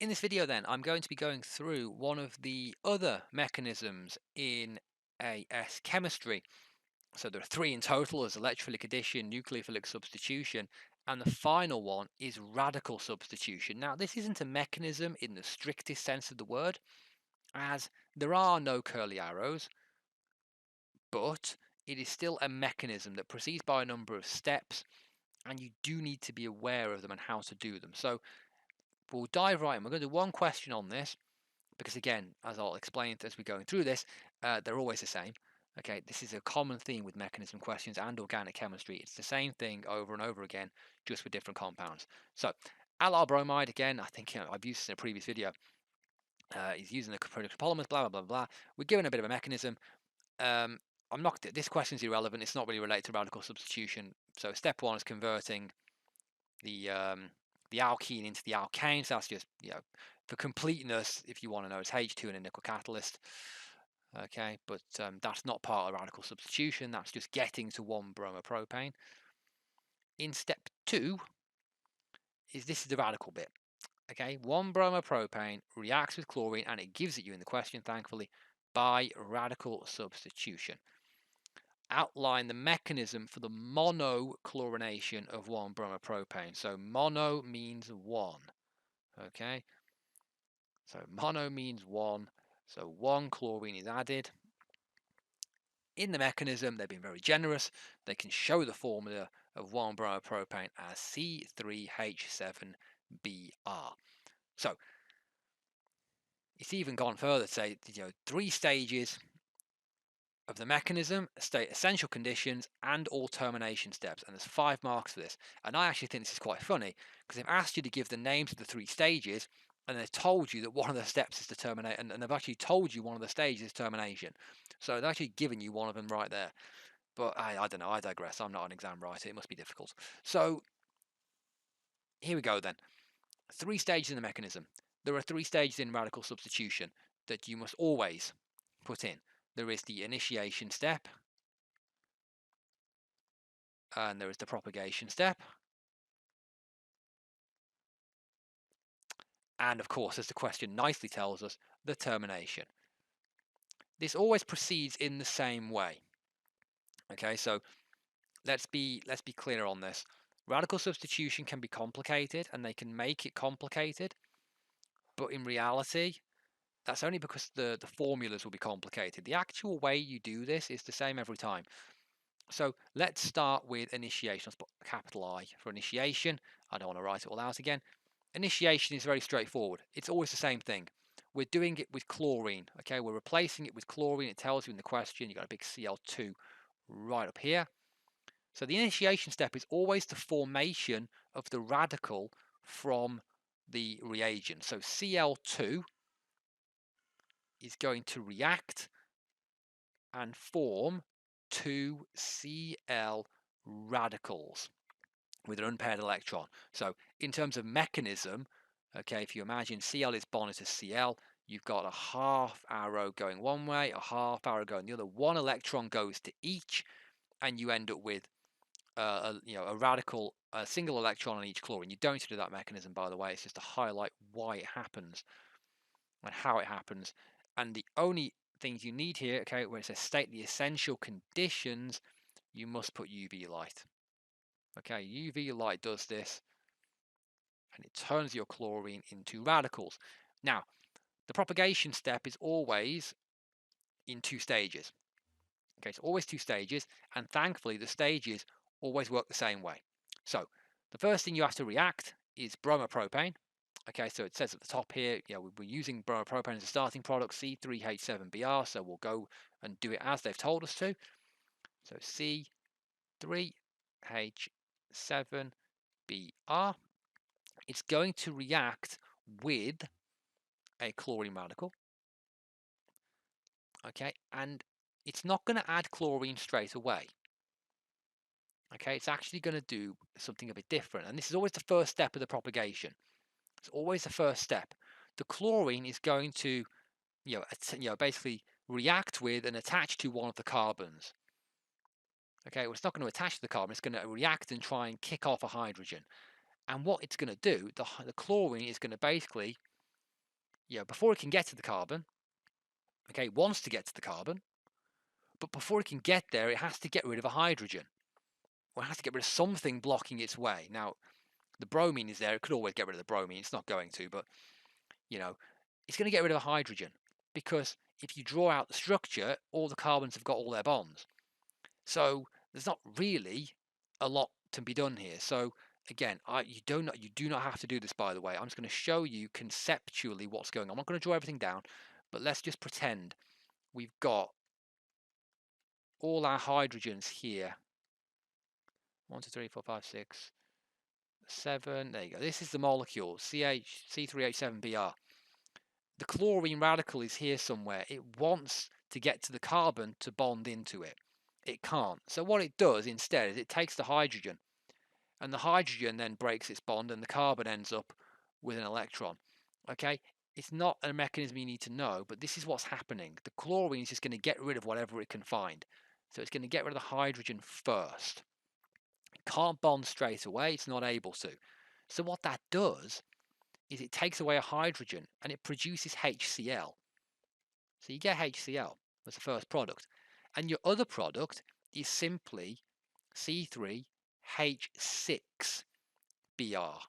In this video then, I'm going to be going through one of the other mechanisms in AS chemistry. So there are three in total: there's electrophilic addition, nucleophilic substitution, and the final one is radical substitution. Now, this isn't a mechanism in the strictest sense of the word, as there are no curly arrows, but it is still a mechanism that proceeds by a number of steps, and you do need to be aware of them and how to do them. So we'll dive right in. We're going to do one question on this, because again, as I'll explain as we're going through this, they're always the same. Okay, this is a common theme with mechanism questions and organic chemistry. It's the same thing over and over again, just with different compounds. So, allyl bromide, again, I think I've used this in a previous video. He's using the product of polymers, blah, blah, blah, blah. We're given a bit of a mechanism. This question is irrelevant. It's not really related to radical substitution. So step one is converting the alkene into the alkane. So that's just, for completeness, if you want to know, it's H2 and a nickel catalyst. Okay, but that's not part of radical substitution. That's just getting to 1-bromopropane. In step 2, this is the radical bit. Okay, 1-bromopropane reacts with chlorine, and it gives it you in the question, thankfully, by radical substitution. Outline the mechanism for the monochlorination of 1-bromopropane. So mono means 1. Okay, so mono means 1. So 1 chlorine is added. In the mechanism, they've been very generous. They can show the formula of 1-bromopropane as C3H7Br. So it's even gone further to say, 3 stages of the mechanism state essential conditions and all termination steps, and there's 5 marks for this. And I actually think this is quite funny, because they've asked you to give the names of the 3 stages, and they've told you that one of the steps is to terminate, and they've actually told you one of the stages is termination. So they're actually giving you one of them right there. But I don't know, I digress. I'm not an exam writer. It must be difficult. So here we go then. 3 stages in the mechanism. There are 3 stages in radical substitution that you must always put in. There is the initiation step, and there is the propagation step, and of course, as the question nicely tells us, the termination. This always proceeds in the same way. Okay, so let's be clear on this. Radical substitution can be complicated, and they can make it complicated, but in reality, that's only because the formulas will be complicated. The actual way you do this is the same every time. So let's start with initiation. Let's put a capital I for initiation. I don't want to write it all out again. Initiation is very straightforward. It's always the same thing. We're doing it with chlorine. Okay, we're replacing it with chlorine. It tells you in the question, you've got a big Cl2 right up here. So the initiation step is always the formation of the radical from the reagent. So Cl2 is going to react and form 2 Cl radicals with an unpaired electron. So in terms of mechanism, okay, if you imagine Cl is bonded to Cl, you've got a half arrow going one way, a half arrow going the other. One electron goes to each, and you end up with a radical, a single electron on each chlorine. You don't need to do that mechanism, by the way. It's just to highlight why it happens and how it happens. And the only things you need here, okay, where it says state the essential conditions, you must put UV light. Okay, UV light does this, and it turns your chlorine into radicals. Now, the propagation step is always in 2 stages. Okay, it's always 2 stages, and thankfully the stages always work the same way. So the first thing you have to react is bromopropane. Okay, so it says at the top here, we're using bromopropane as a starting product, C3H7Br, so we'll go and do it as they've told us to. So C3H7Br, it's going to react with a chlorine radical. Okay, and it's not going to add chlorine straight away. Okay, it's actually going to do something a bit different, and this is always the first step of the propagation. It's always the first step. The chlorine is going to, basically react with and attach to one of the carbons. Okay, well, it's not going to attach to the carbon. It's going to react and try and kick off a hydrogen. And what it's going to do, the chlorine is going to basically before it can get to the carbon, okay, it wants to get to the carbon, but before it can get there, it has to get rid of a hydrogen. Or it has to get rid of something blocking its way. Now, the bromine is there. It could always get rid of the bromine. It's not going to, but, it's going to get rid of a hydrogen. Because if you draw out the structure, all the carbons have got all their bonds. So there's not really a lot to be done here. So again, you do not have to do this, by the way. I'm just going to show you conceptually what's going on. I'm not going to draw everything down, but let's just pretend we've got all our hydrogens here. 1, 2, 3, 4, 5, 6, 7. There you go. This is the molecule C3H7Br. The chlorine radical is here somewhere. It wants to get to the carbon to bond into it. It can't. So what it does instead is it takes the hydrogen, and the hydrogen then breaks its bond, and the carbon ends up with an electron. Okay, it's not a mechanism you need to know, but this is what's happening. The chlorine is just going to get rid of whatever it can find. So it's going to get rid of the hydrogen first. It can't bond straight away. It's not able to. So what that does is it takes away a hydrogen and it produces HCl. So you get HCl as the first product. And your other product is simply C3H6Br.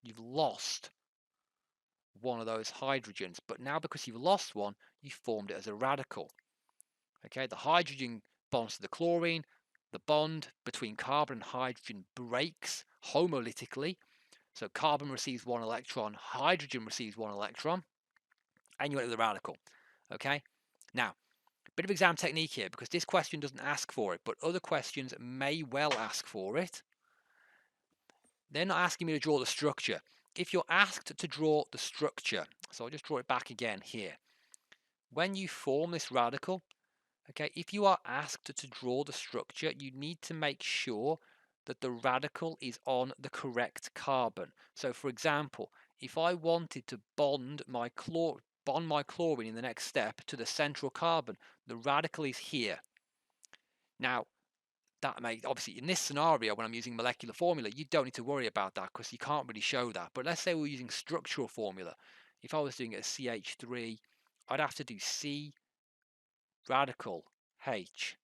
You've lost one of those hydrogens, but now because you've lost one, you formed it as a radical. Okay, the hydrogen bonds to the chlorine. The bond between carbon and hydrogen breaks homolytically. So carbon receives one electron, hydrogen receives one electron, and you end up with a radical. Okay, now a bit of exam technique here, because this question doesn't ask for it, but other questions may well ask for it. They're not asking me to draw the structure. If you're asked to draw the structure, so I'll just draw it back again here. When you form this radical, okay, if you are asked to draw the structure, you need to make sure that the radical is on the correct carbon. So for example, if I wanted to bond my chlorine in the next step to the central carbon, the radical is here. Now, that may, obviously in this scenario, when I'm using molecular formula, you don't need to worry about that because you can't really show that. But let's say we're using structural formula. If I was doing a CH3, I'd have to do C radical H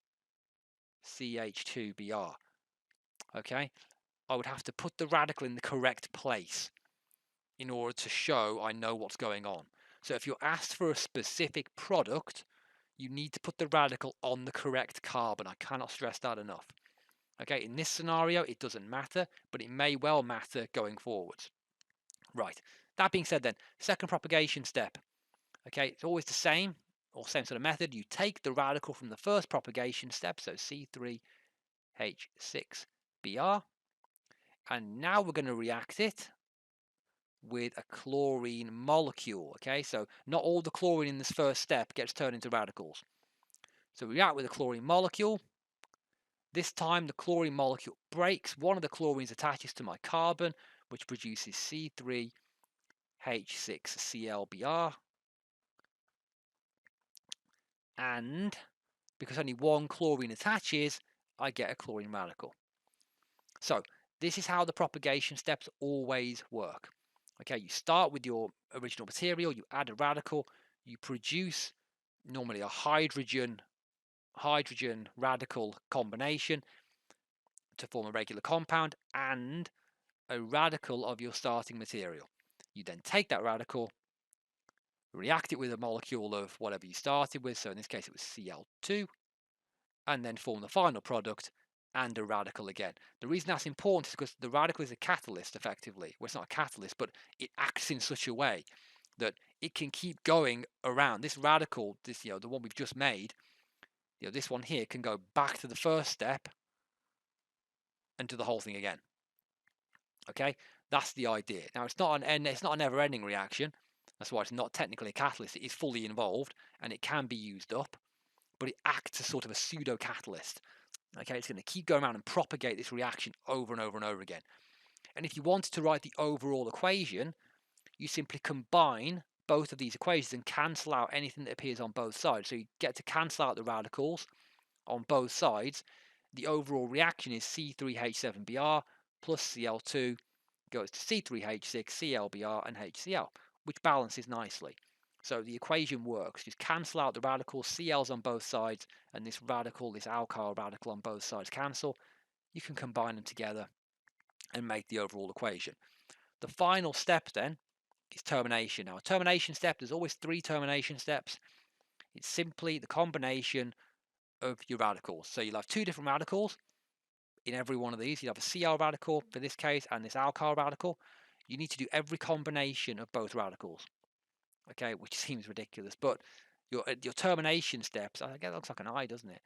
CH2Br. Okay, I would have to put the radical in the correct place in order to show I know what's going on. So if you're asked for a specific product, you need to put the radical on the correct carbon. I cannot stress that enough. Okay, in this scenario, it doesn't matter, but it may well matter going forwards. Right, that being said then, second propagation step. Okay, it's always the same, or same sort of method. You take the radical from the first propagation step, so C3H6Br, and now we're going to react it with a chlorine molecule. Okay, so not all the chlorine in this first step gets turned into radicals. So we react with a chlorine molecule. This time the chlorine molecule breaks. One of the chlorines attaches to my carbon, which produces C3H6Clbr. And because only one chlorine attaches, I get a chlorine radical. So this is how the propagation steps always work. Okay, you start with your original material, you add a radical, you produce normally a hydrogen radical combination to form a regular compound and a radical of your starting material. You then take that radical, react it with a molecule of whatever you started with, so in this case it was Cl2, and then form the final product and a radical again. The reason that's important is because the radical is a catalyst, effectively. Well, it's not a catalyst, but it acts in such a way that it can keep going around. This radical, the one we've just made, this one here can go back to the first step and do the whole thing again. Okay, that's the idea. Now it's not a never-ending reaction. That's why it's not technically a catalyst. It is fully involved and it can be used up, but it acts as sort of a pseudo catalyst. Okay, it's going to keep going around and propagate this reaction over and over and over again. And if you wanted to write the overall equation, you simply combine both of these equations and cancel out anything that appears on both sides. So you get to cancel out the radicals on both sides. The overall reaction is C3H7Br plus Cl2 goes to C3H6, Clbr, and HCl, which balances nicely. So the equation works. Just cancel out the radicals, Cl's on both sides, and this radical, this alkyl radical on both sides cancel. You can combine them together and make the overall equation. The final step then is termination. Now, a termination step, there's always 3 termination steps. It's simply the combination of your radicals. So you'll have 2 different radicals in every one of these. You'll have a Cl radical for this case and this alkyl radical. You need to do every combination of both radicals. Okay, which seems ridiculous, but your termination steps, I guess it looks like an I, doesn't it?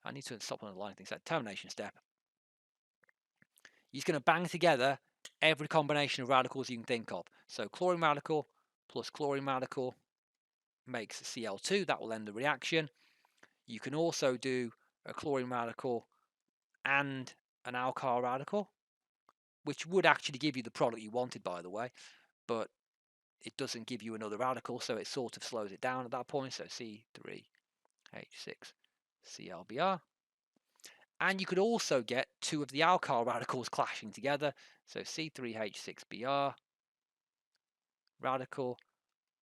I need to stop underlining things. Like termination step, you're just going to bang together every combination of radicals you can think of. So chlorine radical plus chlorine radical makes Cl2. That will end the reaction. You can also do a chlorine radical and an alkyl radical, which would actually give you the product you wanted, by the way, but it doesn't give you another radical, so it sort of slows it down at that point. So C3H6ClBr. And you could also get 2 of the alkyl radicals clashing together. So C3H6Br radical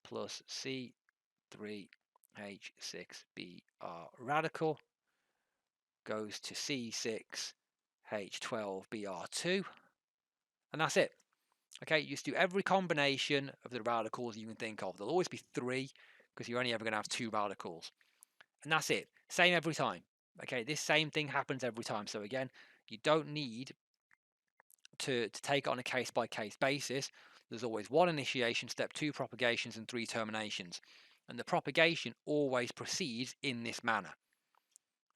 plus C3H6Br radical goes to C6H12Br2. And that's it. Okay, you just do every combination of the radicals you can think of. There'll always be 3 because you're only ever going to have 2 radicals. And that's it. Same every time. Okay, this same thing happens every time. So again, you don't need to take it on a case-by-case basis. There's always 1 initiation step, 2 propagations, and 3 terminations. And the propagation always proceeds in this manner.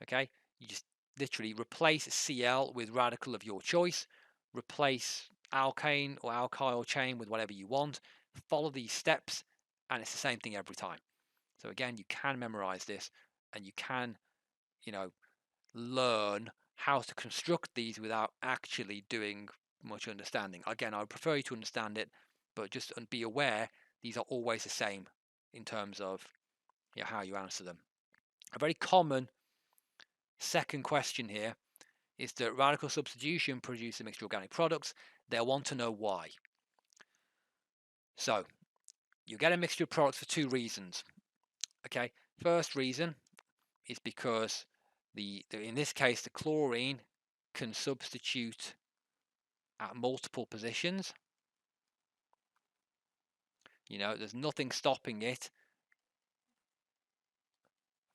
Okay, you just literally replace Cl with radical of your choice, replace alkane or alkyl chain with whatever you want, follow these steps, and it's the same thing every time. So again, you can memorize this, and you can, learn how to construct these without actually doing much understanding. Again, I would prefer you to understand it, but just be aware these are always the same in terms of how you answer them. A very common second question here is that radical substitution produces a mixture of organic products. They'll want to know why. So you get a mixture of products for 2 reasons. Okay, first reason is because in this case the chlorine can substitute at multiple positions. There's nothing stopping it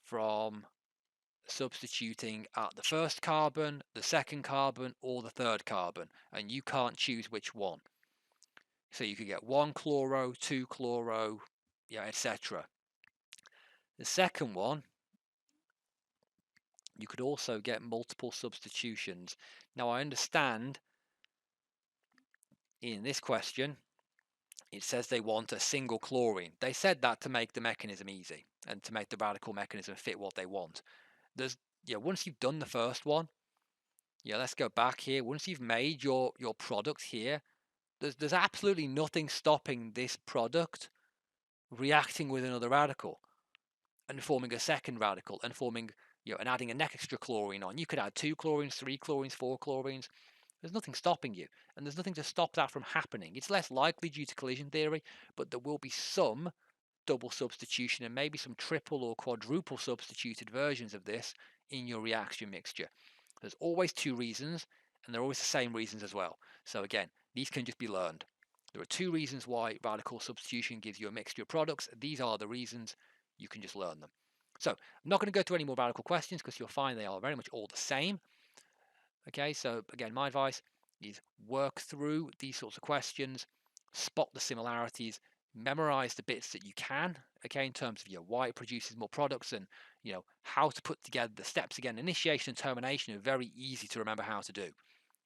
from substituting at the first carbon, the second carbon, or the third carbon, and you can't choose which one. So you could get 1 chloro, 2 chloro, etc. The second one, you could also get multiple substitutions. Now I understand in this question it says they want a single chlorine. They said that to make the mechanism easy and to make the radical mechanism fit what they want. Once you've done the first one, let's go back here. Once you've made your product here, there's absolutely nothing stopping this product reacting with another radical and forming a second radical and forming, and adding an extra chlorine on. You could add 2 chlorines, 3 chlorines, 4 chlorines. There's nothing stopping you, and there's nothing to stop that from happening. It's less likely due to collision theory, but there will be some double substitution and maybe some triple or quadruple substituted versions of this in your reaction mixture. There's always 2 reasons, and they're always the same reasons as well. So again, these can just be learned. There are 2 reasons why radical substitution gives you a mixture of products. These are the reasons. You can just learn them. So I'm not going to go through any more radical questions because you'll find they are very much all the same. Okay, so again, my advice is work through these sorts of questions, spot the similarities, memorize the bits that you can, okay, in terms of why it produces more products and how to put together the steps. Again, initiation and termination are very easy to remember how to do.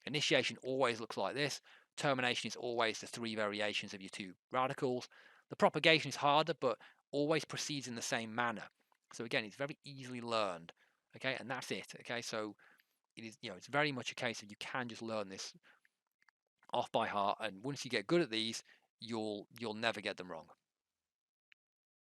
Initiation always looks like this. Termination is always the 3 variations of your 2 radicals. The propagation is harder, but always proceeds in the same manner. So again, it's very easily learned, okay, and that's it. Okay, so it is, it's very much a case of you can just learn this off by heart, and once you get good at these, you'll never get them wrong.